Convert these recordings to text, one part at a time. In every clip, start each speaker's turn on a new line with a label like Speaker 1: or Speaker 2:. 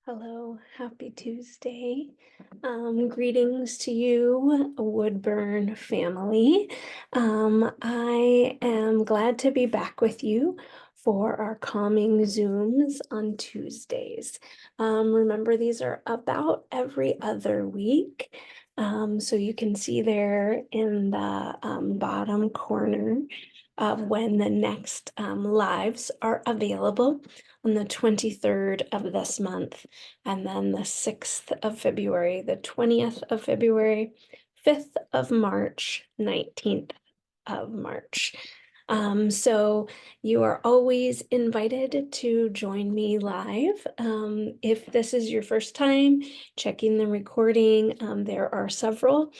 Speaker 1: Hello, happy Tuesday. Greetings to you, Woodburn family. I am glad to be back with you for our calming Zooms on Tuesdays. Remember, these are about every other week. So you can see there in the bottom corner of when the next lives are available on the 23rd of this month, and then the 6th of February, the 20th of February, 5th of March, 19th of March. So you are always invited to join me live. If this is your first time checking the recording, there are several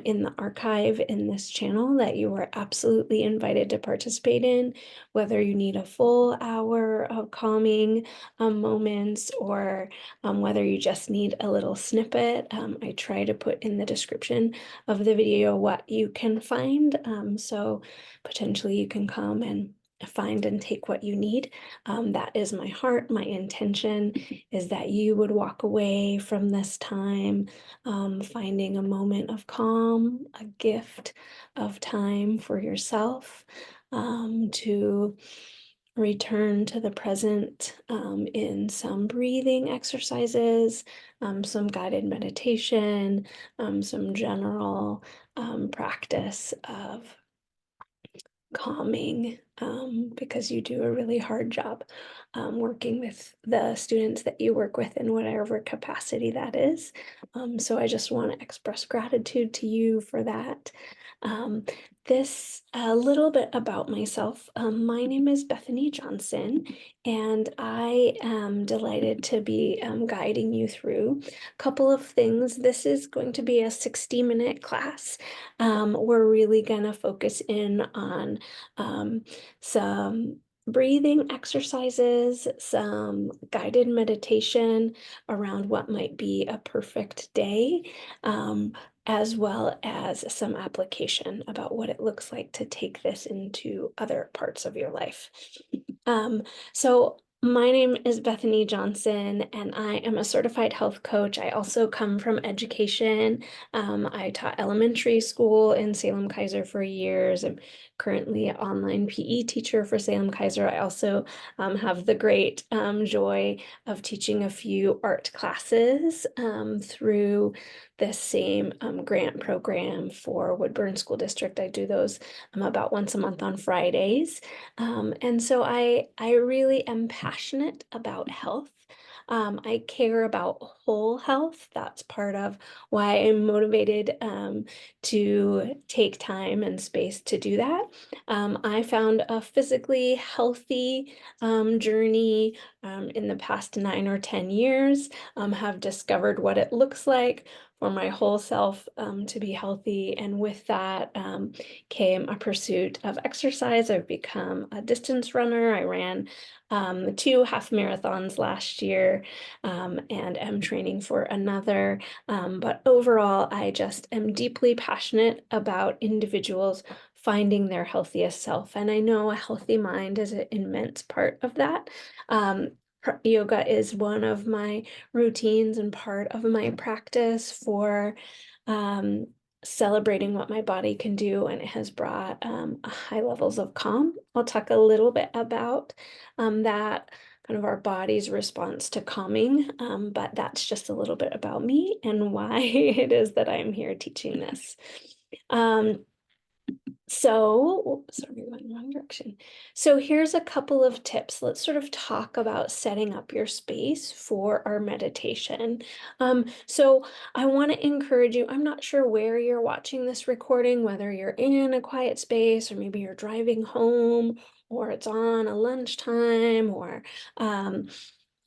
Speaker 1: in the archive in this channel that you are absolutely invited to participate in, whether you need a full hour of calming moments or whether you just need a little snippet. I try to put in the description of the video what you can find. So potentially you can come and find and take what you need. That is my heart. My intention is that you would walk away from this time finding a moment of calm, a gift of time for yourself, to return to the present in some breathing exercises, some guided meditation, some general practice of calming, because you do a really hard job working with the students that you work with in whatever capacity that is. So I just want to express gratitude to you for that. This a little bit about myself. My name is Bethany Johnson, and I am delighted to be guiding you through a couple of things. This is going to be a 60-minute class. We're really going to focus in on some breathing exercises, some guided meditation around what might be a perfect day, as well as some application about what it looks like to take this into other parts of your life. So my name is Bethany Johnson, and I am a certified health coach. I also come from education. I taught elementary school in Salem Kaiser for years. I'm currently an online PE teacher for Salem Kaiser. I also have the great joy of teaching a few art classes through this same grant program for Woodburn School District. I do those about once a month on Fridays. And so I really am passionate about health. I care about whole health. That's part of why I'm motivated to take time and space to do that. I found a physically healthy journey in the past 9 or 10 years, have discovered what it looks like for my whole self to be healthy. And with that came a pursuit of exercise. I've become a distance runner. I ran 2 half marathons last year and am training for another. But overall, I just am deeply passionate about individuals finding their healthiest self. And I know a healthy mind is an immense part of that. Yoga is one of my routines and part of my practice for celebrating what my body can do, and it has brought high levels of calm. I'll talk a little bit about that, kind of our body's response to calming, but that's just a little bit about me and why it is that I'm here teaching this. Sorry, we went in the wrong direction. So here's a couple of tips. Let's sort of talk about setting up your space for our meditation. So I want to encourage you, I'm not sure where you're watching this recording, whether you're in a quiet space or maybe you're driving home or it's on a lunchtime or on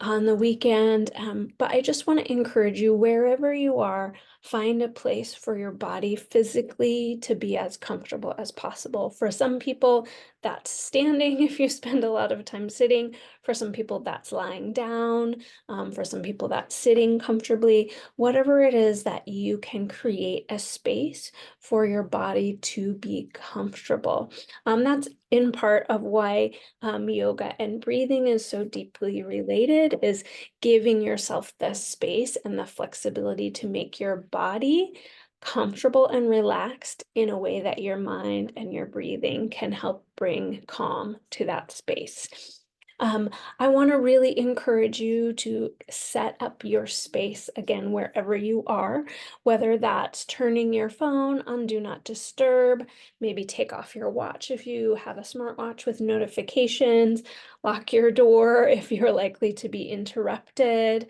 Speaker 1: the weekend. But I just want to encourage you, wherever you are, find a place for your body physically to be as comfortable as possible. For some people, that's standing if you spend a lot of time sitting. For some people, that's lying down. For some people, that's sitting comfortably. Whatever it is that you can create a space for your body to be comfortable. That's in part of why yoga and breathing is so deeply related, is giving yourself the space and the flexibility to make your body comfortable and relaxed in a way that your mind and your breathing can help bring calm to that space. Um, I want to really encourage you to set up your space again, wherever you are, whether that's turning your phone on Do Not Disturb, maybe take off your watch if you have a smartwatch with notifications, lock your door if you're likely to be interrupted.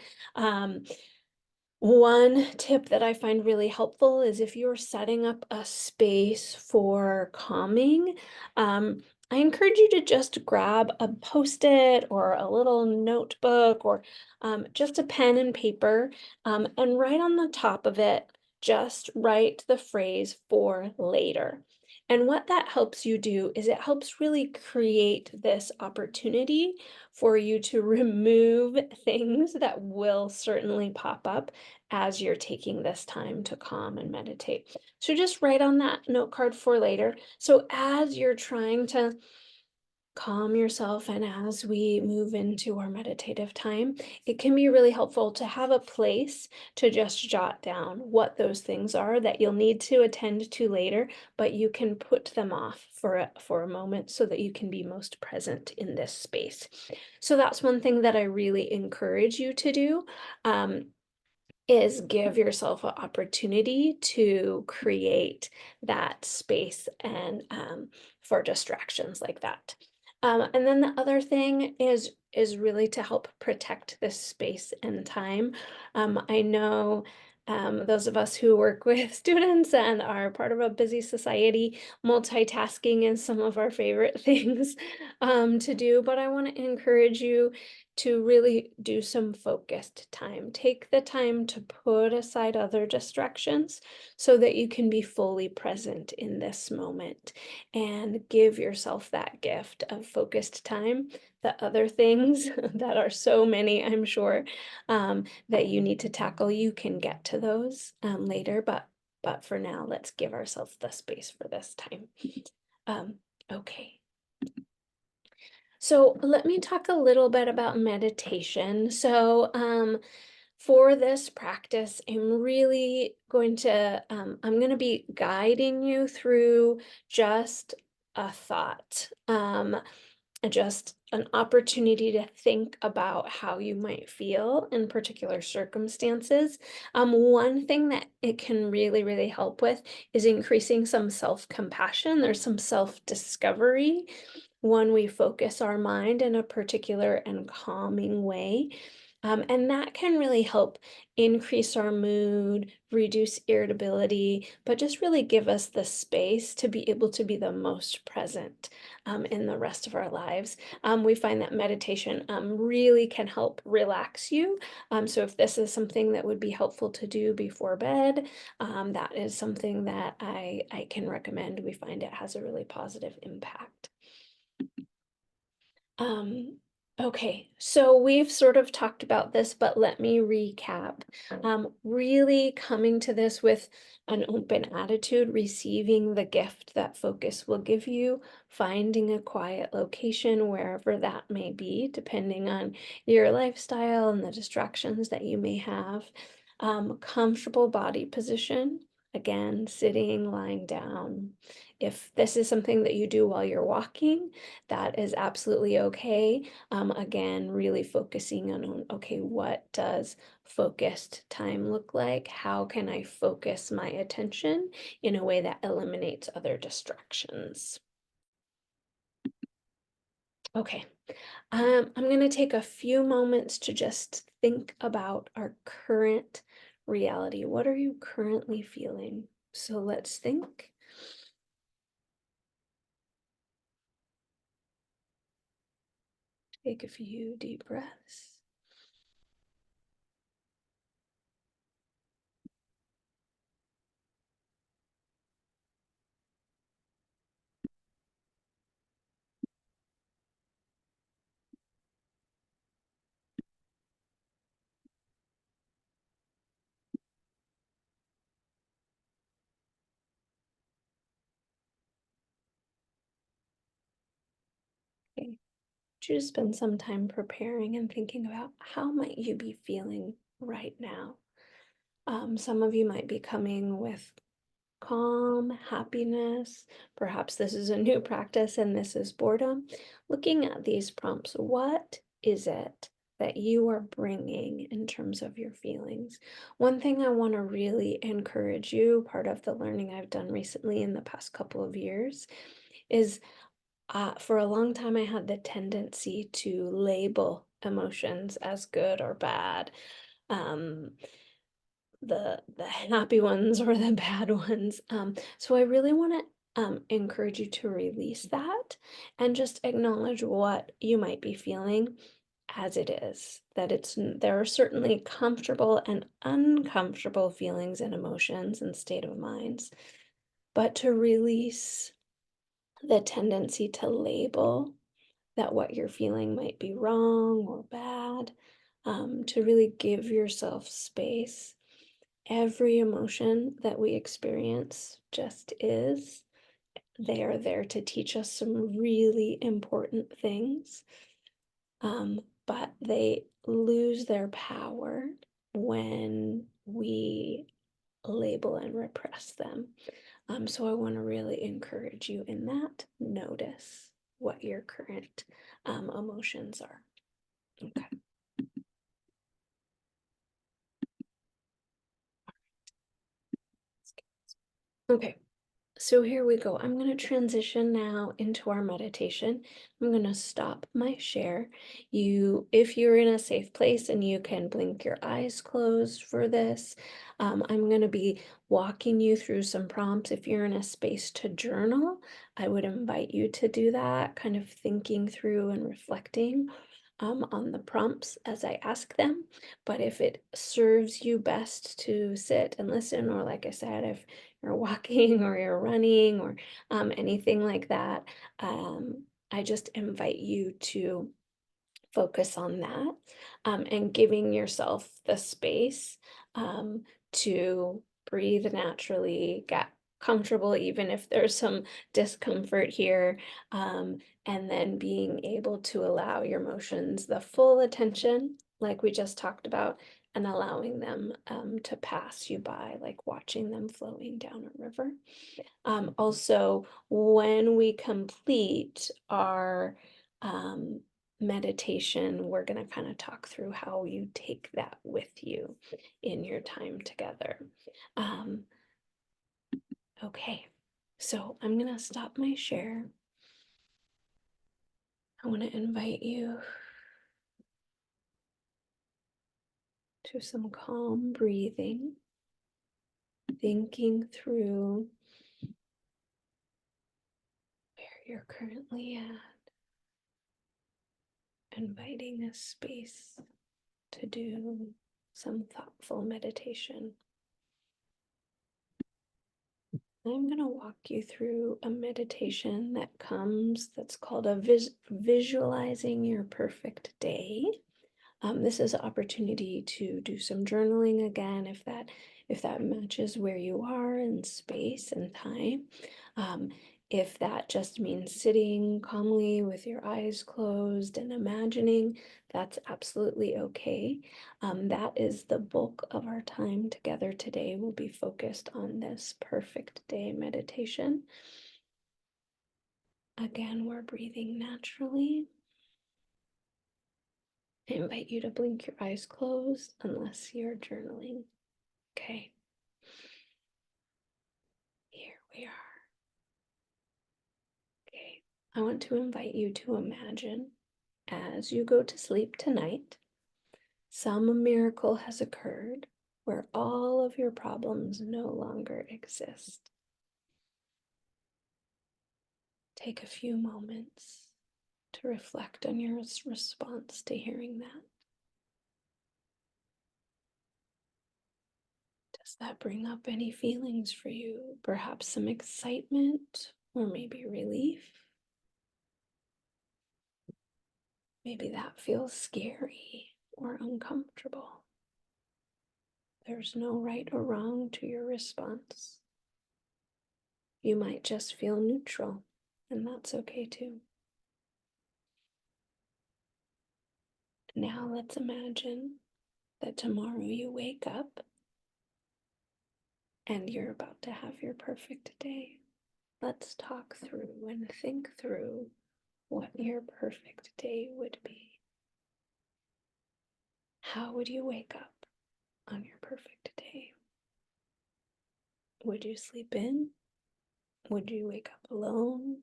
Speaker 1: One tip that I find really helpful is if you're setting up a space for calming, I encourage you to just grab a post-it or a little notebook or just a pen and paper, and write on the top of it, just write the phrase "for later." And what that helps you do is it helps really create this opportunity for you to remove things that will certainly pop up as you're taking this time to calm and meditate. So just write on that note card "for later." So as you're trying to calm yourself and as we move into our meditative time, it can be really helpful to have a place to just jot down what those things are that you'll need to attend to later, but you can put them off for a moment so that you can be most present in this space. So that's one thing that I really encourage you to do. Is give yourself an opportunity to create that space and for distractions like that. And then the other thing is really to help protect this space and time. I know those of us who work with students and are part of a busy society, multitasking is some of our favorite things to do, but I want to encourage you to really do some focused time. Take the time to put aside other distractions so that you can be fully present in this moment and give yourself that gift of focused time. The other things that are so many, I'm sure, that you need to tackle, you can get to those later, but for now, let's give ourselves the space for this time. Um, okay. So let me talk a little bit about meditation. So for this practice, I'm going to be guiding you through just a thought, just an opportunity to think about how you might feel in particular circumstances. One thing that it can really, really help with is increasing some self-compassion. There's some self-discovery when we focus our mind in a particular and calming way. And that can really help increase our mood, reduce irritability, but just really give us the space to be able to be the most present in the rest of our lives. We find that meditation really can help relax you. So if this is something that would be helpful to do before bed, that is something that I can recommend. We find it has a really positive impact. Um, okay, so we've sort of talked about this, but let me recap. Really coming to this with an open attitude, receiving the gift that focus will give you, finding a quiet location wherever that may be, depending on your lifestyle and the distractions that you may have. Comfortable body position, again, sitting, lying down. If this is something that you do while you're walking, that is absolutely okay. Again, really focusing on, okay, what does focused time look like? How can I focus my attention in a way that eliminates other distractions? Okay, I'm going to take a few moments to just think about our current reality. What are you currently feeling? So let's think. Take a few deep breaths. you just spend some time preparing and thinking about how might you be feeling right now. Some of you might be coming with calm, happiness. Perhaps this is a new practice and this is boredom. Looking at these prompts, what is it that you are bringing in terms of your feelings? One thing I want to really encourage you, part of the learning I've done recently in the past couple of years, is for a long time I had the tendency to label emotions as good or bad. Um, the happy ones or the bad ones. So I really want to encourage you to release that and just acknowledge what you might be feeling as it is. That there are certainly comfortable and uncomfortable feelings and emotions and state of minds, but to release the tendency to label that what you're feeling might be wrong or bad, to really give yourself space. Every emotion that we experience just is. They are there to teach us some really important things, but they lose their power when we label and repress them. So I want to really encourage you in that. Notice what your current emotions are. Okay. Okay. So here we go. I'm going to transition now into our meditation. I'm going to stop my share. If you're in a safe place and you can blink your eyes closed for this, I'm going to be walking you through some prompts. If you're in a space to journal, I would invite you to do that, kind of thinking through and reflecting on the prompts as I ask them. But if it serves you best to sit and listen, or like I said, if you're walking or you're running or anything like that, I just invite you to focus on that, and giving yourself the space to breathe naturally, get comfortable, even if there's some discomfort here, and then being able to allow your emotions the full attention, like we just talked about, and allowing them to pass you by, like watching them flowing down a river. Also, when we complete our meditation, we're going to kind of talk through how you take that with you in your time together. Okay, so I'm going to stop my share. I want to invite you to some calm breathing, thinking through where you're currently at, inviting a space to do some thoughtful meditation. I'm going to walk you through a meditation that's called visualizing your perfect day. This is an opportunity to do some journaling again, if that matches where you are in space and time. If that just means sitting calmly with your eyes closed and imagining, that's absolutely okay. That is the bulk of our time together today. Will be focused on this perfect day meditation. Again, we're breathing naturally. I invite you to blink your eyes closed unless you're journaling. Okay. Here we are. Okay. I want to invite you to imagine as you go to sleep tonight, some miracle has occurred where all of your problems no longer exist. Take a few moments to reflect on your response to hearing that. Does that bring up any feelings for you? Perhaps some excitement or maybe relief? Maybe that feels scary or uncomfortable. There's no right or wrong to your response. You might just feel neutral, and that's okay too. Now let's imagine that tomorrow you wake up and you're about to have your perfect day. Let's talk through and think through what your perfect day would be. How would you wake up on your perfect day? Would you sleep in? Would you wake up alone?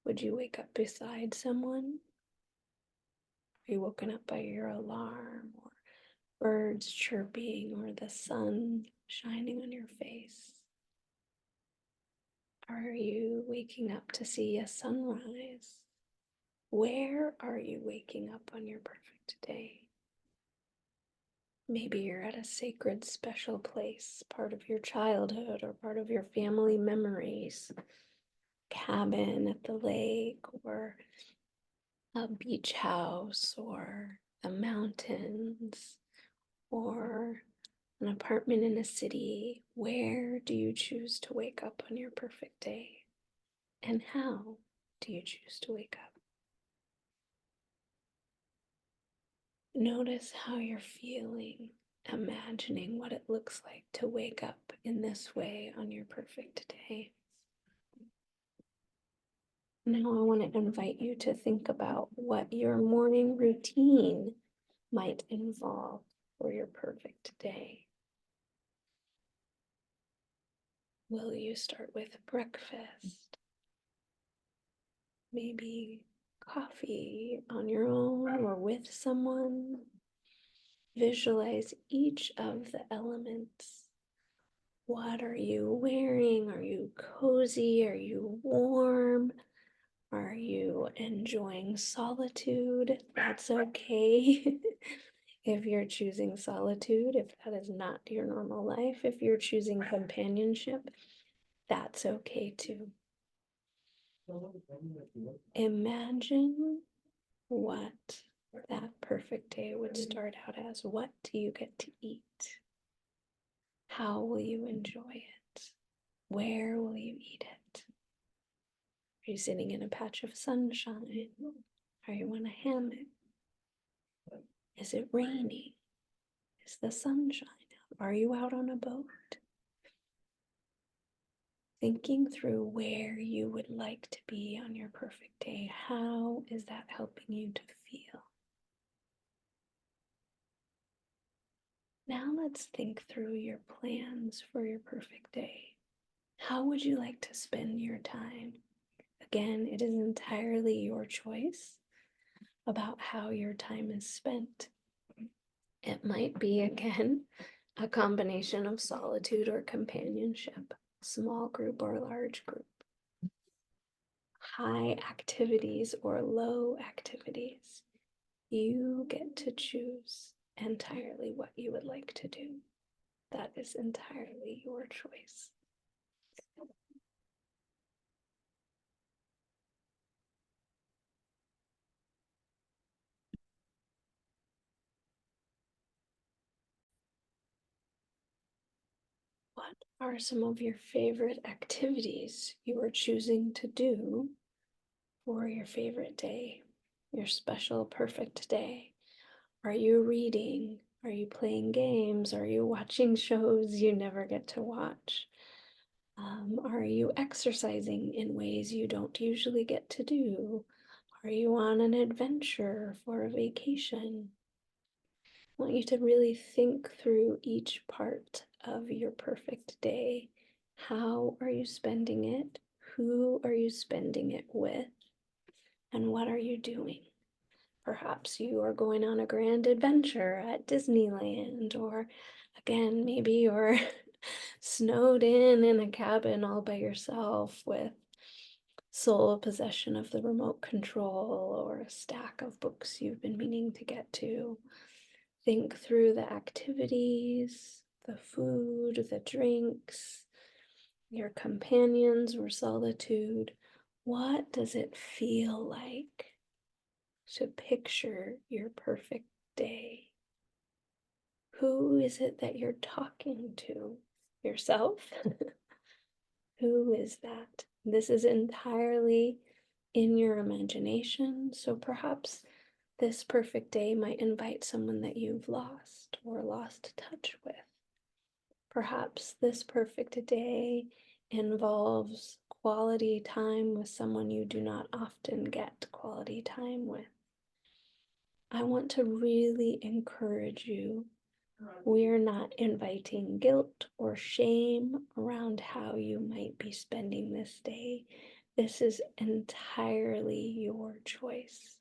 Speaker 1: Would you wake up beside someone? Are you woken up by your alarm or birds chirping or the sun shining on your face? Are you waking up to see a sunrise? Where are you waking up on your perfect day? Maybe you're at a sacred, special place, part of your childhood or part of your family memories, cabin at the lake or a beach house or the mountains or an apartment in a city. Where do you choose to wake up on your perfect day? And how do you choose to wake up? Notice how you're feeling, imagining what it looks like to wake up in this way on your perfect day. Now I want to invite you to think about what your morning routine might involve for your perfect day. Will you start with breakfast? Maybe coffee on your own or with someone? Visualize each of the elements. What are you wearing? Are you cozy? Are you warm? Are you enjoying solitude? That's okay. If you're choosing solitude, if that is not your normal life, if you're choosing companionship, that's okay too. Imagine what that perfect day would start out as. What do you get to eat? How will you enjoy it? Where will you eat it? Are you sitting in a patch of sunshine? Are you in a hammock? Is it raining? Is the sunshine out? Are you out on a boat? Thinking through where you would like to be on your perfect day. How is that helping you to feel? Now let's think through your plans for your perfect day. How would you like to spend your time? Again, it is entirely your choice about how your time is spent. It might be, again, a combination of solitude or companionship, small group or large group, high activities or low activities. You get to choose entirely what you would like to do. That is entirely your choice. What are some of your favorite activities you are choosing to do for your favorite day, your special, perfect day? Are you reading? Are you playing games? Are you watching shows you never get to watch? Are you exercising in ways you don't usually get to do? Are you on an adventure for a vacation? I want you to really think through each part of your perfect day. How are you spending it? Who are you spending it with? And what are you doing? Perhaps you are going on a grand adventure at Disneyland, or again, maybe you're snowed in a cabin all by yourself with sole possession of the remote control or a stack of books you've been meaning to get to. Think through the activities, the food, the drinks, your companions or solitude. What does it feel like to picture your perfect day? Who is it that you're talking to? Yourself? Who is that? This is entirely in your imagination, so perhaps This perfect day might invite someone that you've lost or lost touch with. Perhaps this perfect day involves quality time with someone you do not often get quality time with. I want to really encourage you. We're not inviting guilt or shame around how you might be spending this day. This is entirely your choice.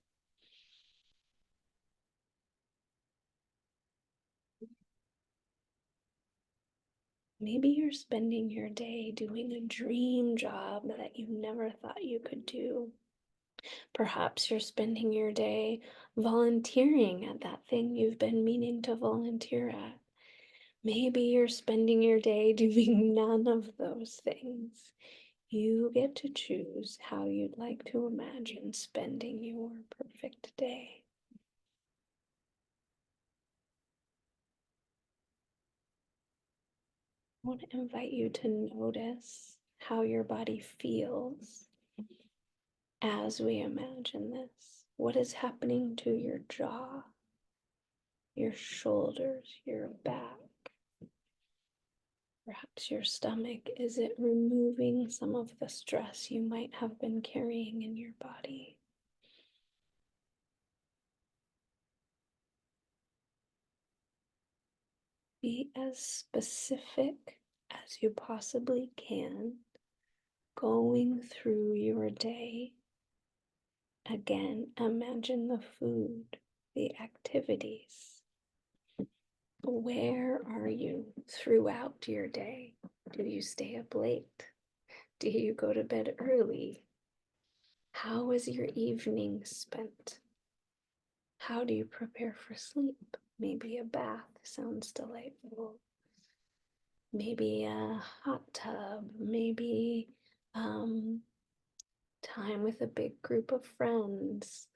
Speaker 1: Maybe you're spending your day doing a dream job that you never thought you could do. Perhaps you're spending your day volunteering at that thing you've been meaning to volunteer at. Maybe you're spending your day doing none of those things. You get to choose how you'd like to imagine spending your perfect day. I want to invite you to notice how your body feels as we imagine this. What is happening to your jaw, your shoulders, your back? Perhaps your stomach. Is it removing some of the stress you might have been carrying in your body? Be as specific as you possibly can going through your day. Again, imagine the food, the activities. Where are you throughout your day? Do you stay up late? Do you go to bed early? How is your evening spent? How do you prepare for sleep? Maybe a bath sounds delightful. Maybe a hot tub. Maybe time with a big group of friends.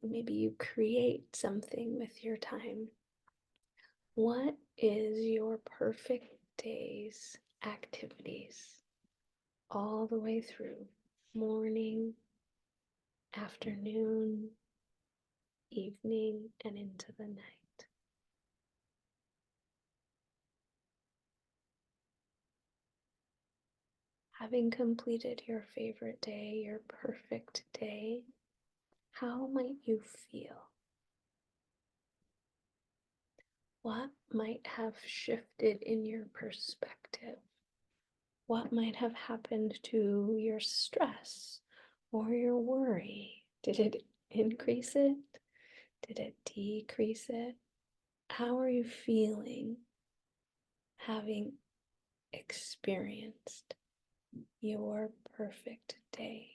Speaker 1: Maybe you create something with your time. What is your perfect day's activities all the way through? Morning, afternoon, evening, and into the night. Having completed your favorite day, your perfect day, how might you feel? What might have shifted in your perspective? What might have happened to your stress or your worry? Did it increase it? Did it decrease it? How are you feeling having experienced your perfect day?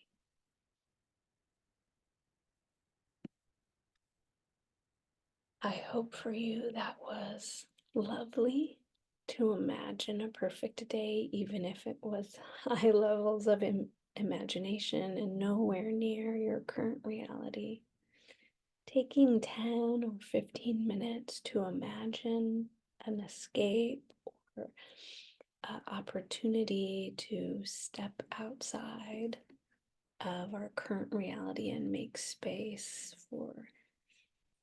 Speaker 1: I hope for you that was lovely to imagine a perfect day, even if it was high levels of imagination and nowhere near your current reality. Taking 10 or 15 minutes to imagine an escape or an opportunity to step outside of our current reality and make space for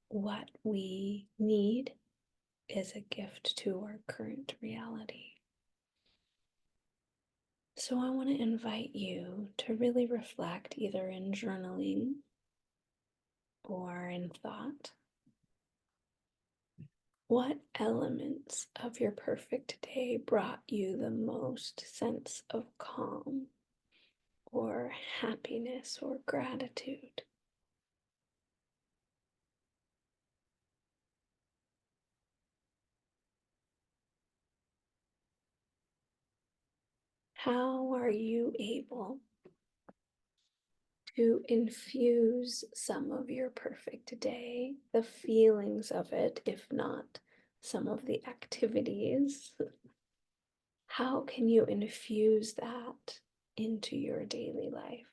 Speaker 1: what we need is a gift to our current reality. So I want to invite you to really reflect either in journaling or in thought. What elements of your perfect day brought you the most sense of calm or happiness or gratitude? How are you able to infuse some of your perfect day, the feelings of it, if not some of the activities? How can you infuse that into your daily life?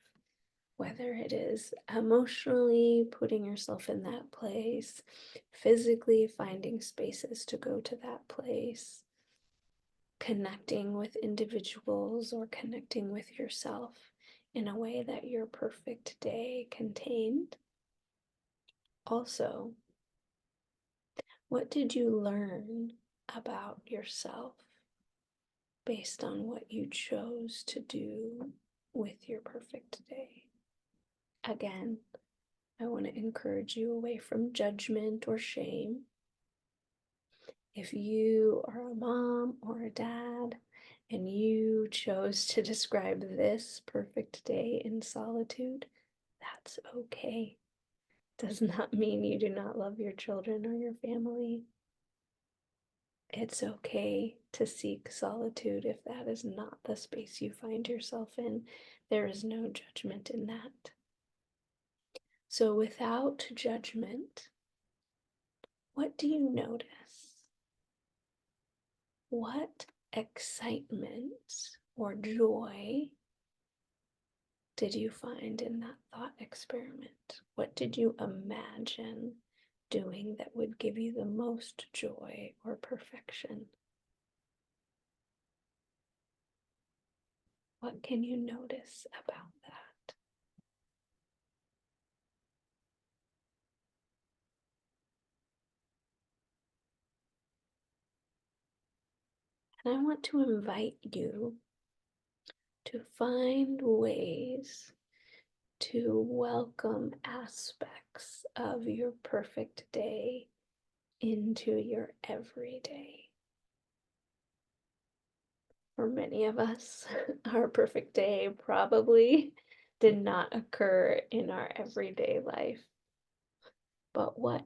Speaker 1: Whether it is emotionally putting yourself in that place, physically finding spaces to go to that place, connecting with individuals or connecting with yourself in a way that your perfect day contained. Also, what did you learn about yourself based on what you chose to do with your perfect day? Again, I want to encourage you away from judgment or shame. If you are a mom or a dad and you chose to describe this perfect day in solitude, that's okay. Does not mean you do not love your children or your family. It's okay to seek solitude if that is not the space you find yourself in. There is no judgment in that. So, without judgment, what do you notice? What excitement or joy did you find in that thought experiment? What did you imagine doing that would give you the most joy or perfection? What can you notice about that? And I want to invite you to find ways to welcome aspects of your perfect day into your everyday. For many of us, our perfect day probably did not occur in our everyday life. But what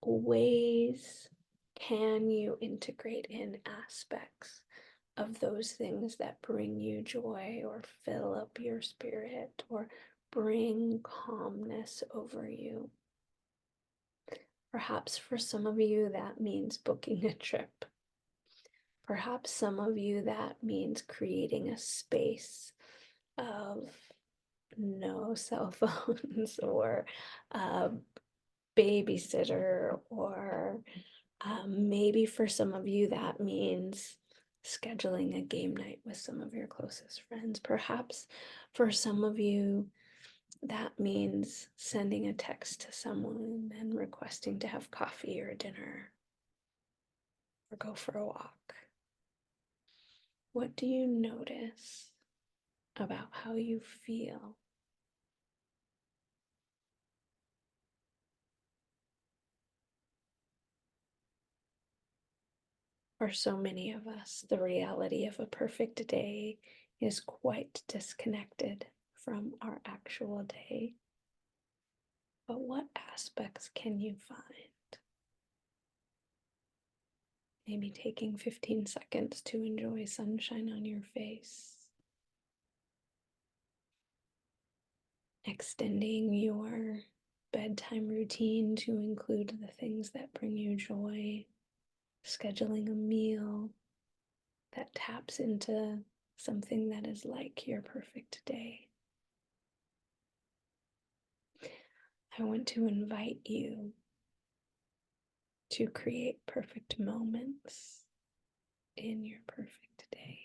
Speaker 1: ways can you integrate in aspects of those things that bring you joy or fill up your spirit or bring calmness over you? Perhaps for some of you that means booking a trip. Perhaps some of you that means creating a space of no cell phones or a babysitter, or maybe for some of you that means scheduling a game night with some of your closest friends. Perhaps for some of you that means sending a text to someone and requesting to have coffee or dinner or go for a walk. What do you notice about how you feel? For so many of us, the reality of a perfect day is quite disconnected from our actual day. But what aspects can you find? Maybe taking 15 seconds to enjoy sunshine on your face, extending your bedtime routine to include the things that bring you joy, scheduling a meal that taps into something that is like your perfect day. I want to invite you to create perfect moments in your perfect day.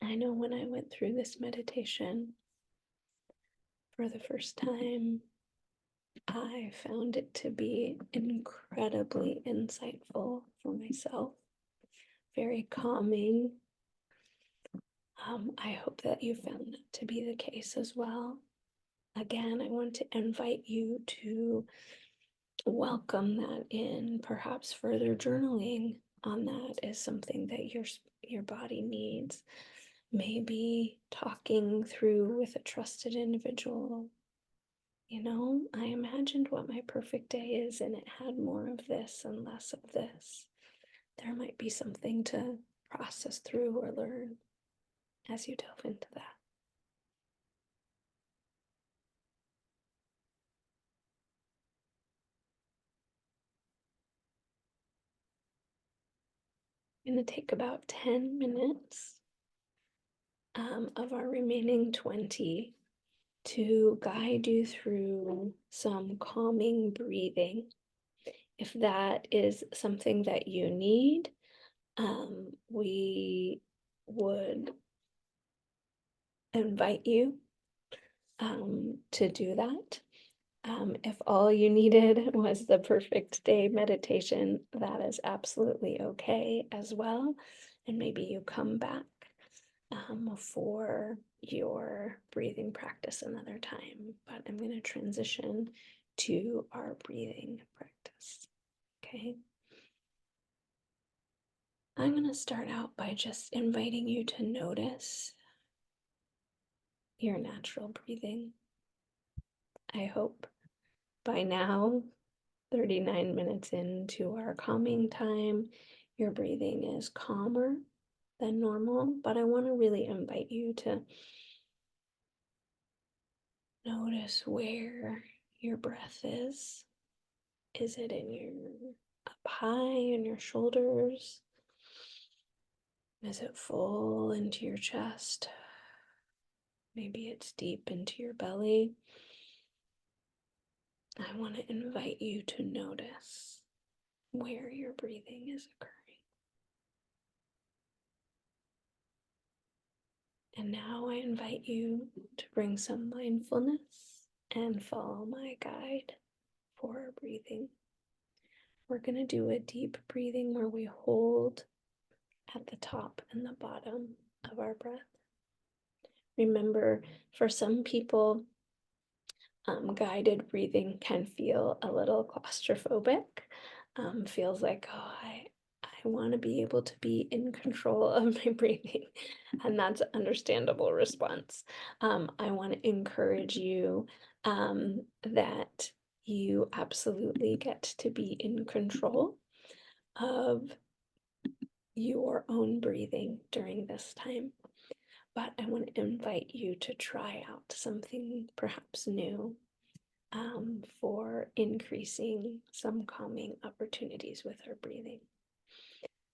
Speaker 1: I know when I went through this meditation for the first time, I found it to be incredibly insightful for myself, very calming. I hope that you found that to be the case as well. Again, I want to invite you to welcome that in. Perhaps further journaling on that is something that your body needs. Maybe talking through with a trusted individual. I imagined what my perfect day is, and it had more of this and less of this. There might be something to process through or learn as you delve into that. I'm going to take about 10 minutes of our remaining 20 to guide you through some calming breathing. If that is something that you need, we would invite you to do that. If all you needed was the perfect day meditation, that is absolutely okay as well. And maybe you come back for your breathing practice another time. But I'm going to transition to our breathing practice. Okay. I'm going to start out by just inviting you to notice your natural breathing. I hope by now, 39 minutes into our calming time, your breathing is calmer than normal, but I want to really invite you to notice where your breath is. Is it in your up high in your shoulders? Is it full into your chest? Maybe it's deep into your belly. I want to invite you to notice where your breathing is occurring. And now I invite you to bring some mindfulness and follow my guide for our breathing. We're going to do a deep breathing where we hold at the top and the bottom of our breath. Remember, for some people, guided breathing can feel a little claustrophobic. Feels like, oh, I want to be able to be in control of my breathing, and that's an understandable response. I want to encourage you that you absolutely get to be in control of your own breathing during this time. But I want to invite you to try out something perhaps new for increasing some calming opportunities with our breathing.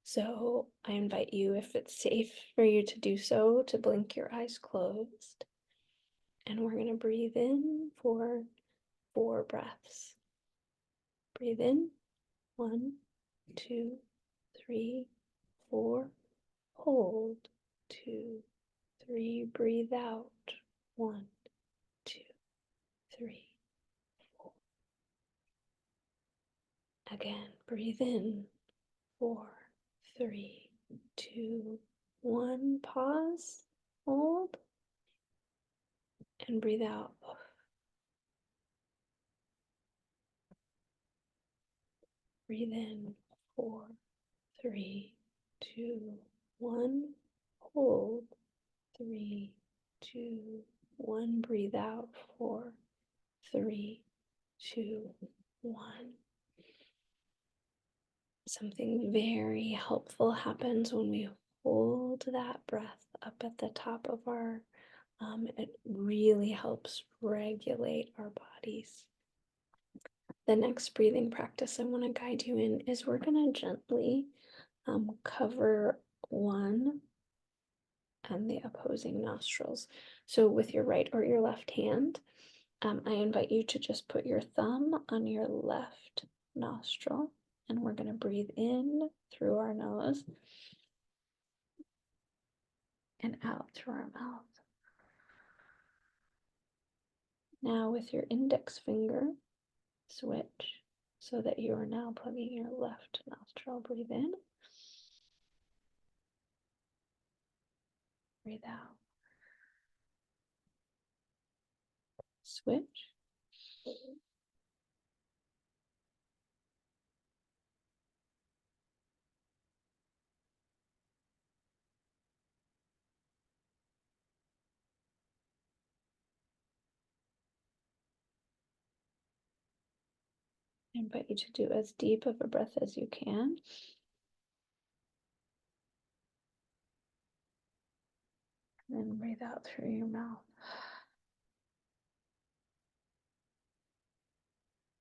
Speaker 1: So I invite you, if it's safe for you to do so, to blink your eyes closed. And we're going to breathe in for 4 breaths. Breathe in, 1, 2, 3, 4. Hold, 2, 3. Breathe out, 1, 2, 3, 4. Again, breathe in, 4, 3, 2, 1. Pause, hold, and breathe out. Breathe in, 4, 3, 2, 1. Hold, 3, 2, 1. Breathe out, 4, 3, 2, 1. Something very helpful happens when we hold that breath up at the top of our, it really helps regulate our bodies. The next breathing practice I want to guide you in is we're going to gently cover one and the opposing nostrils. So with your right or your left hand, I invite you to just put your thumb on your left nostril, and we're going to breathe in through our nose and out through our mouth. Now with your index finger, switch so that you are now plugging your left nostril. Breathe in, breathe out. Switch. I invite you to do as deep of a breath as you can. And then breathe out through your mouth.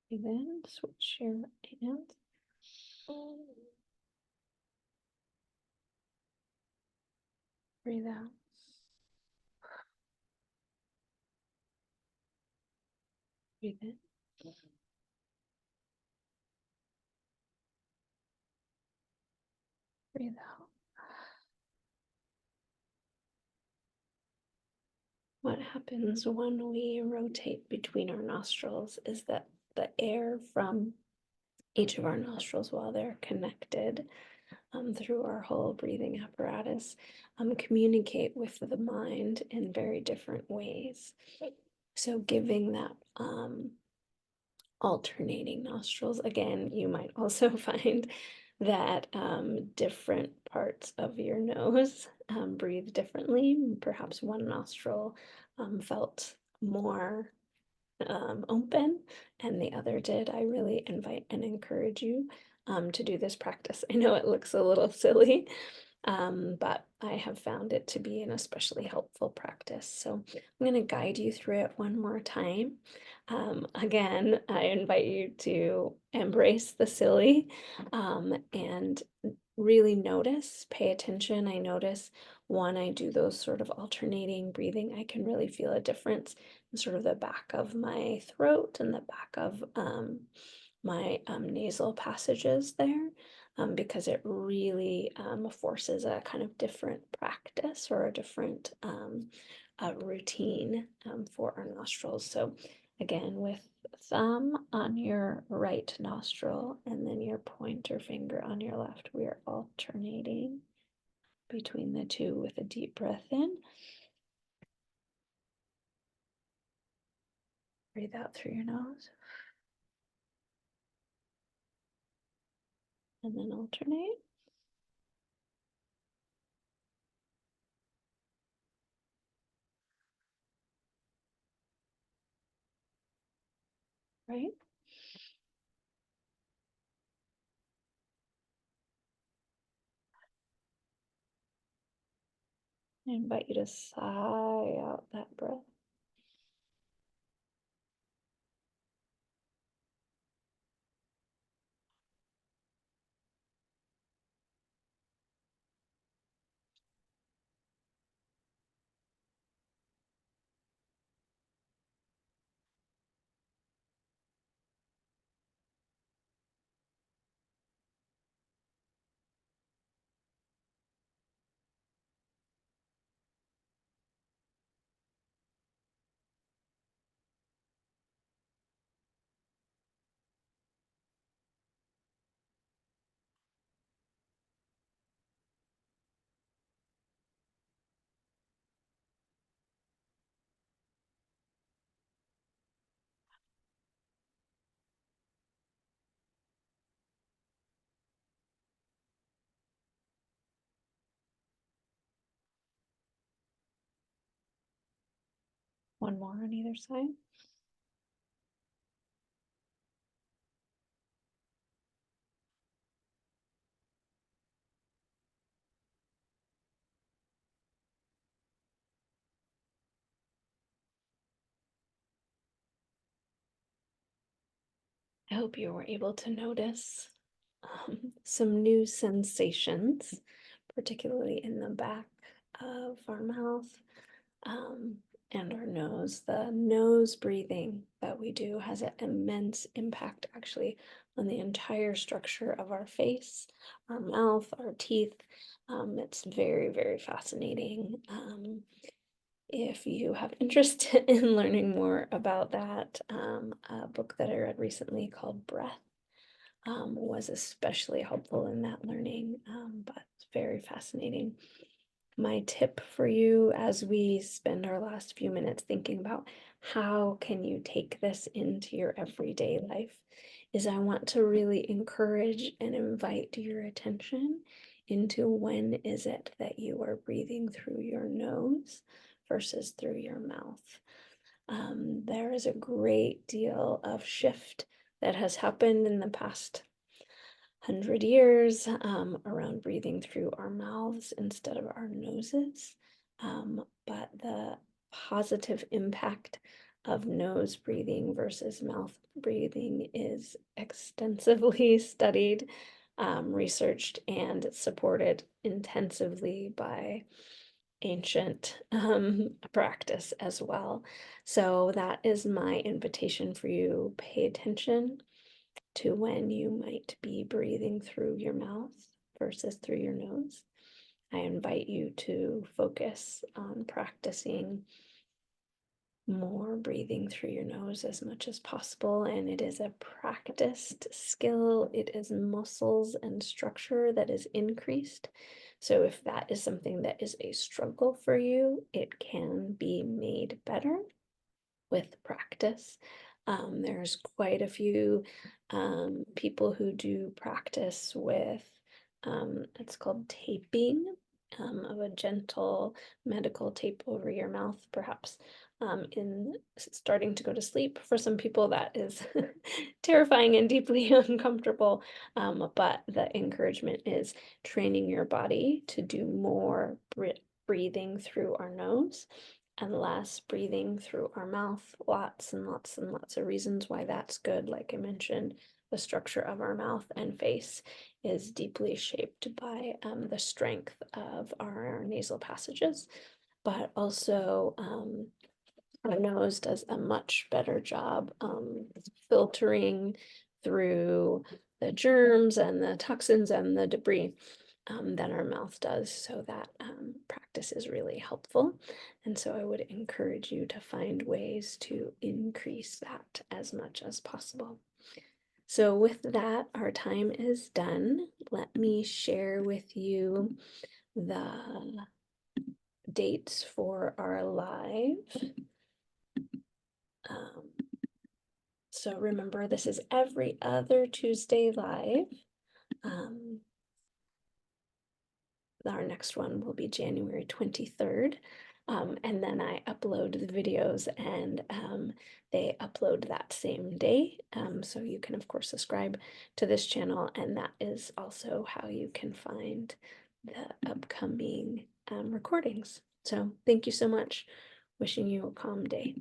Speaker 1: Breathe in, switch your hands. Breathe out. Breathe in. Breathe out. What happens when we rotate between our nostrils is that the air from each of our nostrils, while they're connected through our whole breathing apparatus, communicate with the mind in very different ways. So giving that alternating nostrils, again, you might also find that different parts of your nose breathe differently. Perhaps one nostril felt more open and the other did. I really invite and encourage you to do this practice. I know it looks a little silly, but I have found it to be an especially helpful practice. So I'm going to guide you through it one more time. Again, I invite you to embrace the silly and really notice, pay attention. I notice when I do those sort of alternating breathing, I can really feel a difference in sort of the back of my throat and the back of my nasal passages there. Because it really forces a kind of different practice or a different routine for our nostrils. So again, with thumb on your right nostril and then your pointer finger on your left, we are alternating between the two with a deep breath in. Breathe out through your nose. And then alternate. Right? I invite you to sigh out that breath. One more on either side. I hope you were able to notice some new sensations, particularly in the back of our mouth um, and our nose. The nose breathing that we do has an immense impact actually on the entire structure of our face, our mouth, our teeth. It's very, very fascinating. If you have interest in learning more about that, a book that I read recently called Breath was especially helpful in that learning, but very fascinating. My tip for you as we spend our last few minutes thinking about how can you take this into your everyday life is I want to really encourage and invite your attention into when is it that you are breathing through your nose versus through your mouth. There is a great deal of shift that has happened in the past 100 years around breathing through our mouths instead of our noses. But the positive impact of nose breathing versus mouth breathing is extensively studied, researched, and supported intensively by ancient practice as well. So that is my invitation for you. Pay attention to when you might be breathing through your mouth versus through your nose. I invite you to focus on practicing more breathing through your nose as much as possible. And it is a practiced skill. It is muscles and structure that is increased. So if that is something that is a struggle for you, it can be made better with practice. There's quite a few people who do practice with, it's called taping, of a gentle medical tape over your mouth, perhaps in starting to go to sleep. For some people, that is terrifying and deeply uncomfortable. But the encouragement is training your body to do more breathing through our nose and less breathing through our mouth. Lots and lots and lots of reasons why that's good. Like I mentioned, the structure of our mouth and face is deeply shaped by the strength of our nasal passages, but also our nose does a much better job filtering through the germs and the toxins and the debris than our mouth does. So that practice is really helpful. And so I would encourage you to find ways to increase that as much as possible. So with that, our time is done. Let me share with you the dates for our live. So remember, this is every other Tuesday live. Our next one will be January 23rd. And then I upload the videos and they upload that same day. So you can, of course, subscribe to this channel, and that is also how you can find the upcoming recordings. So thank you so much. Wishing you a calm day.